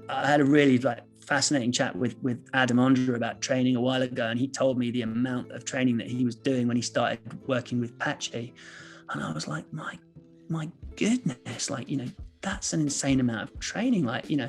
I had a really like fascinating chat with Adam Ondra about training a while ago, and he told me the amount of training that he was doing when he started working with Patchy, and I was like, my goodness, like, you know, that's an insane amount of training. Like, you know,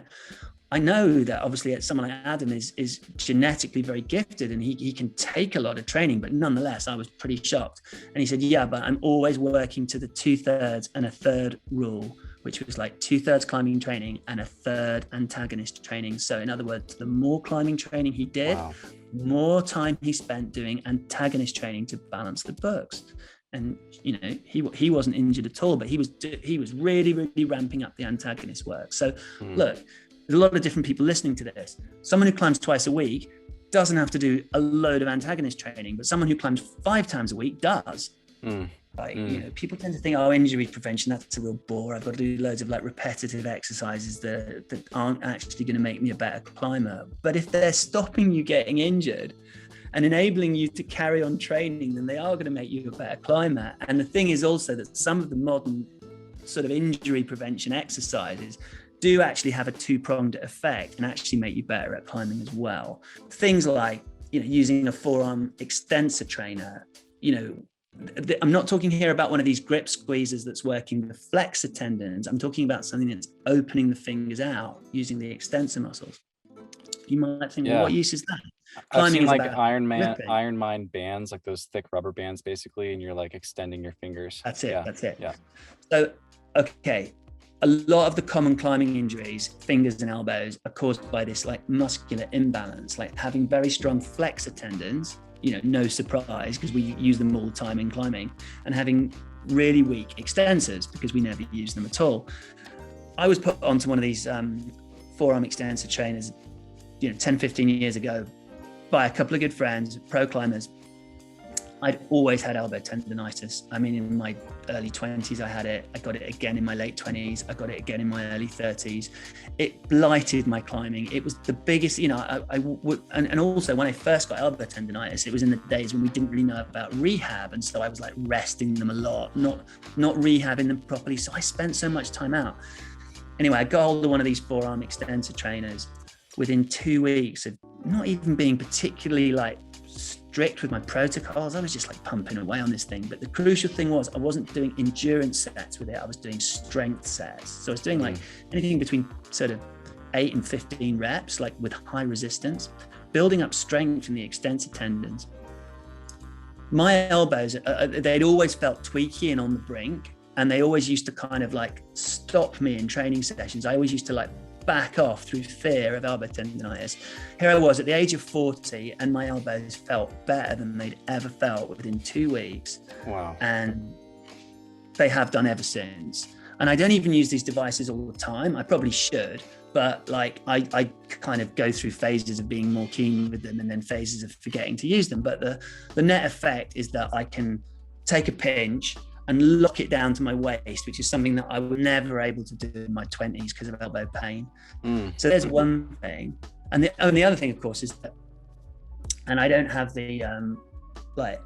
I know that obviously someone like Adam is genetically very gifted, and he can take a lot of training, but nonetheless, I was pretty shocked. And he said, yeah, but I'm always working to the 2/3 and a third rule, which was like 2/3 climbing training and a third antagonist training. So in other words, the more climbing training he did, wow, more time he spent doing antagonist training to balance the books. And, you know, he wasn't injured at all, but he was really, really ramping up the antagonist work. So look, there's a lot of different people listening to this. Someone who climbs twice a week doesn't have to do a load of antagonist training, but someone who climbs 5 times a week does. Like, you know, people tend to think, oh, injury prevention, that's a real bore. I've got to do loads of like repetitive exercises that aren't actually going to make me a better climber. But if they're stopping you getting injured and enabling you to carry on training, then they are going to make you a better climber. And the thing is also that some of the modern sort of injury prevention exercises do actually have a 2-pronged effect and actually make you better at climbing as well. Things like, you know, using a forearm extensor trainer. You know, I'm not talking here about one of these grip squeezers that's working the flexor tendons. I'm talking about something that's opening the fingers out using the extensor muscles. You might think, well, what use is that? I've seen like Iron Mind bands, like those thick rubber bands, basically, and you're like extending your fingers. That's it. That's it. Yeah. So, okay, a lot of the common climbing injuries, fingers and elbows, are caused by this like muscular imbalance, like having very strong flexor tendons. You know, no surprise, because we use them all the time in climbing, and having really weak extensors because we never use them at all. I was put onto one of these forearm extensor trainers, you know, 10, 15 years ago by a couple of good friends, pro climbers. I'd always had elbow tendonitis. I mean, in my early 20s, I had it. I got it again in my late 20s. I got it again in my early 30s. It blighted my climbing. It was the biggest, you know, and also when I first got elbow tendonitis, it was in the days when we didn't really know about rehab. And so I was like resting them a lot, not rehabbing them properly. So I spent so much time out. Anyway, I got hold of one of these forearm extensor trainers within 2 weeks of not even being particularly like strict with my protocols. I was just like pumping away on this thing. But the crucial thing was I wasn't doing endurance sets with it. I was doing strength sets. So I was doing like anything between sort of 8 and 15 reps, like with high resistance, building up strength in the extensor tendons. My elbows, they'd always felt tweaky and on the brink. And they always used to kind of like stop me in training sessions. I always used to like back off through fear of elbow tendonitis. Here I was at the age of 40 and my elbows felt better than they'd ever felt within 2 weeks. Wow. And they have done ever since. And I don't even use these devices all the time. I probably should, but like I kind of go through phases of being more keen with them and then phases of forgetting to use them. But the net effect is that I can take a pinch and lock it down to my waist, which is something that I was never able to do in my 20s because of elbow pain. So there's one thing. And the other thing, of course, is that, and I don't have the like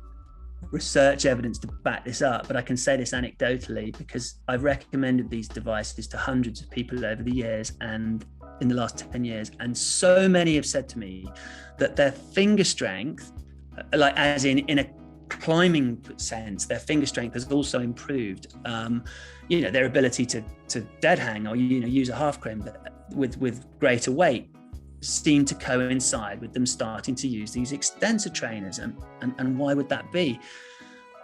research evidence to back this up, but I can say this anecdotally because I've recommended these devices to hundreds of people over the years and in the last 10 years. And so many have said to me that their finger strength, like as in a climbing sense, their finger strength has also improved. You know, their ability to dead hang or, you know, use a half crimp with greater weight seem to coincide with them starting to use these extensor trainers. And why would that be?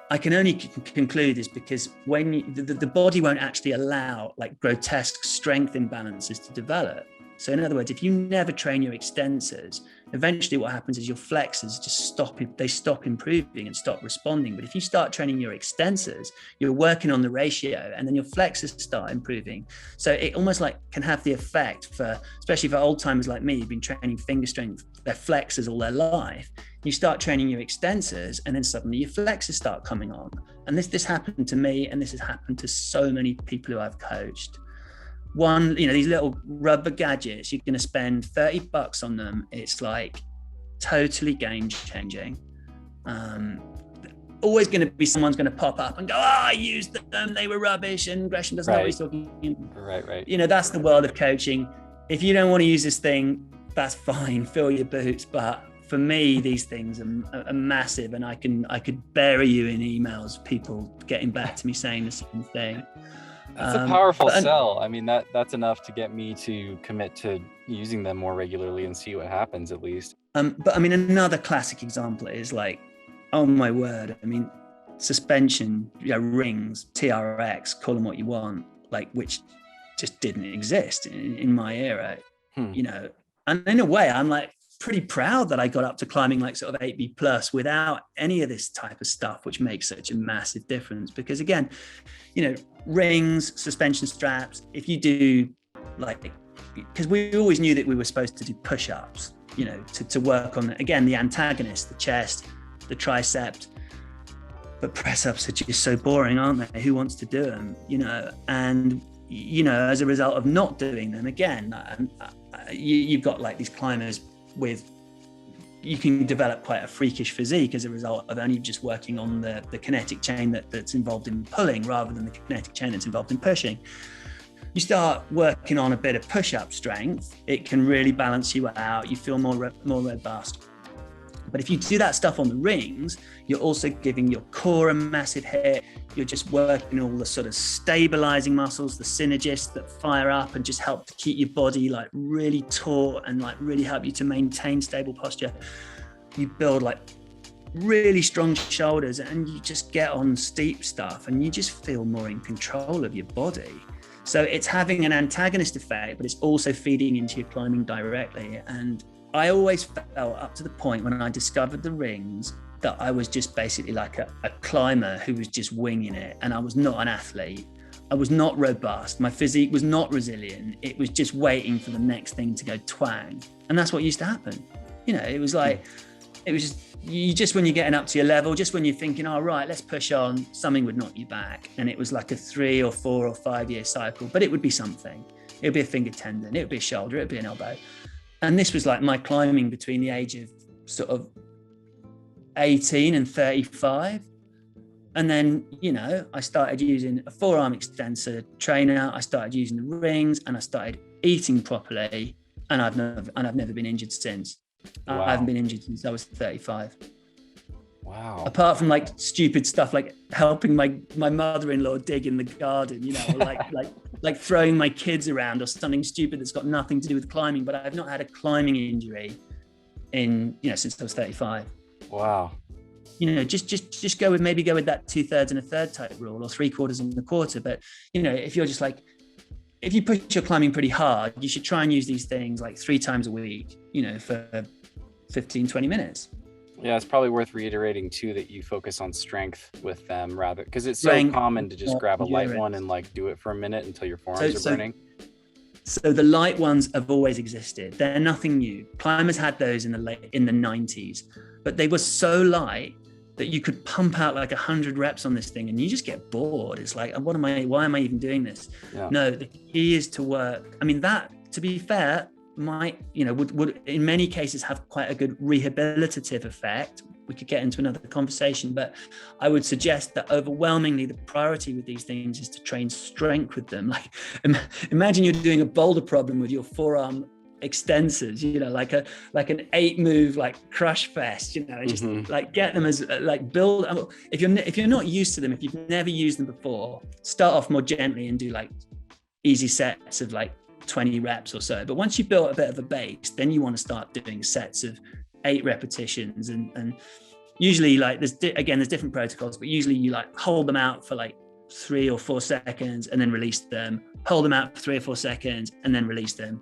I can only conclude is because when the body won't actually allow like grotesque strength imbalances to develop. So in other words, if you never train your extensors, eventually what happens is your flexors just stop improving and stop responding. But if you start training your extensors, you're working on the ratio and then your flexors start improving. So it almost like can have the effect for, especially for old timers like me, who've been training finger strength, their flexors all their life. You start training your extensors and then suddenly your flexors start coming on. And this happened to me, and this has happened to so many people who I've coached. One, you know, these little rubber gadgets, you're going to spend $30 on them. It's like totally game changing. Always going to be someone's going to pop up and go, I used them, they were rubbish, and Gresham doesn't know what he's talking about. Right. You know, that's the world of coaching. if you don't want to use this thing, that's fine, fill your boots. But for me, these things are massive, and I could bury you in emails, people getting back to me saying the same thing. That's a powerful sell. I mean, that's enough to get me to commit to using them more regularly and see what happens, at least. But I mean, another classic example is like, oh my word, I mean, suspension, rings, TRX, call them what you want, like, which just didn't exist in my era, and in a way, I'm like pretty proud that I got up to climbing like sort of 8B plus without any of this type of stuff, which makes such a massive difference. Because again, rings, suspension straps, if you do like, because we always knew that we were supposed to do push-ups, to work on, again, the antagonist, the chest, the tricep, but press-ups are just so boring, aren't they? Who wants to do them, and, as a result of not doing them, again, you've got like these climbers you can develop quite a freakish physique as a result of only just working on the kinetic chain that's involved in pulling rather than the kinetic chain that's involved in pushing. You start working on a bit of push-up strength, it can really balance you out. You feel more robust. But if you do that stuff on the rings, you're also giving your core a massive hit. You're just working all the sort of stabilizing muscles, the synergists that fire up and just help to keep your body like really taut and like really help you to maintain stable posture. You build like really strong shoulders and you just get on steep stuff and you just feel more in control of your body. So it's having an antagonist effect, but it's also feeding into your climbing directly. And I always felt up to the point when I discovered the rings that I was just basically like a climber who was just winging it. And I was not an athlete. I was not robust. My physique was not resilient. It was just waiting for the next thing to go twang. And that's what used to happen. It was like, it was just when you're getting up to your level, just when you're thinking, all right, let's push on, something would knock you back. And it was like a 3 or 4 or 5 year cycle, but it would be something. It would be a finger tendon. It would be a shoulder. It would be an elbow. And this was like my climbing between the age of sort of 18 and 35. And then, I started using a forearm extensor trainer. I started using the rings and I started eating properly. And I've never been injured since. Wow. I haven't been injured since I was 35. Wow. Apart from like stupid stuff like helping my mother-in-law dig in the garden, or like throwing my kids around or something stupid that's got nothing to do with climbing. But I've not had a climbing injury since I was 35. Wow. Just go with that 2/3 and 1/3 type rule or 3/4 and 1/4. But if you're just like, if you push your climbing pretty hard, you should try and use these things like 3 times a week, for 15-20 minutes. Yeah, it's probably worth reiterating too that you focus on strength with them rather, because it's so common to just grab a light one and like do it for a minute until your forearms are burning. So the light ones have always existed. They're nothing new. Climbers had those in the 90s, but they were so light that you could pump out like 100 reps on this thing and you just get bored. It's like, why am I even doing this? Yeah. No, the key is to work. I mean, that, to be fair, might, would in many cases have quite a good rehabilitative effect. We could get into another conversation, but I would suggest that overwhelmingly the priority with these things is to train strength with them. Like, imagine you're doing a boulder problem with your forearm extensors, like an 8-move like crush fest, just like get them as like build. If you're not used to them, if you've never used them before, start off more gently and do like easy sets of like 20 reps or so. But once you've built a bit of a base, then you want to start doing sets of 8 repetitions. And usually like there's different protocols, but usually you like hold them out for like 3 or 4 seconds and then release them, hold them out for 3 or 4 seconds and then release them.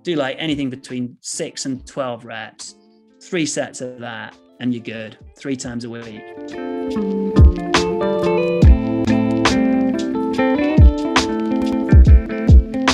Do like anything between 6 and 12 reps, 3 sets of that, and you're good 3 times a week.